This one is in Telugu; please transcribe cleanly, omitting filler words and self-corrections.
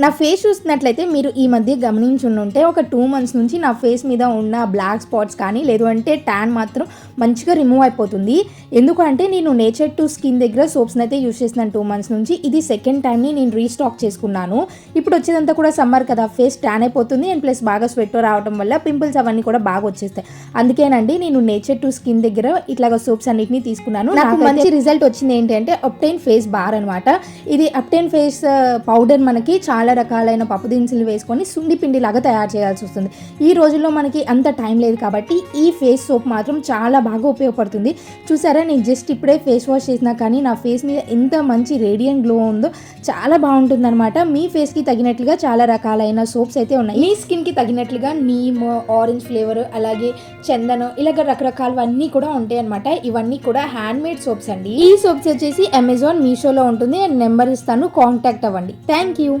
నా ఫేస్ చూస్తున్నట్లయితే మీరు ఈ మధ్య గమనించుంటే ఒక 2 మంత్స్ నుంచి నా ఫేస్ మీద ఉన్న బ్లాక్ స్పాట్స్ కానీ లేదు అంటే ట్యాన్ మాత్రం మంచిగా రిమూవ్ అయిపోతుంది. ఎందుకంటే నేను నేచర్ టు స్కిన్ దగ్గర సోప్స్ని అయితే యూస్ చేస్తున్నాను 2 మంత్స్ నుంచి. ఇది సెకండ్ టైంని నేను రీస్టాక్ చేసుకున్నాను. ఇప్పుడు వచ్చేదంతా కూడా సమ్మర్ కదా, ఫేస్ ట్యాన్ అయిపోతుంది అండ్ ప్లస్ బాగా స్వెట్ రావడం వల్ల పింపుల్స్ అవన్నీ కూడా బాగా వచ్చేస్తాయి. అందుకేనండి నేను నేచర్ టు స్కిన్ దగ్గర ఇట్లాగా సోప్స్ అన్నిటిని తీసుకున్నాను. నాకు మంచి రిజల్ట్ వచ్చింది ఏంటంటే అప్టైన్ ఫేస్ బార్ అనమాట. ఇది అప్టైన్ ఫేస్ పౌడర్ మనకి చాలా రకాలైన పప్పు దినుసులు వేసుకొని సుండి పిండి లాగా తయారు చేయాల్సి వస్తుంది. ఈ రోజుల్లో మనకి అంత టైం లేదు కాబట్టి ఈ ఫేస్ సోప్ మాత్రం చాలా బాగా ఉపయోగపడుతుంది. చూసారా, నేను జస్ట్ ఇప్పుడే ఫేస్ వాష్ చేసినా కానీ నా ఫేస్ మీద ఎంత మంచి రేడియంట్ గ్లో ఉందో, చాలా బాగుంటుంది అనమాట. మీ ఫేస్కి తగినట్లుగా చాలా రకాలైన సోప్స్ అయితే ఉన్నాయి. మీ స్కిన్కి తగినట్లుగా నీమ్, ఆరెంజ్ ఫ్లేవర్, అలాగే చందనం, ఇలాగ రకరకాలవన్నీ కూడా ఉంటాయి అనమాట. ఇవన్నీ కూడా హ్యాండ్ మేడ్ సోప్స్ అండి. ఈ సోప్స్ వచ్చేసి అమెజాన్, మీషోలో ఉంటుంది. అండ్ నెంబర్ ఇస్తాను, కాంటాక్ట్ అవ్వండి. Thank you.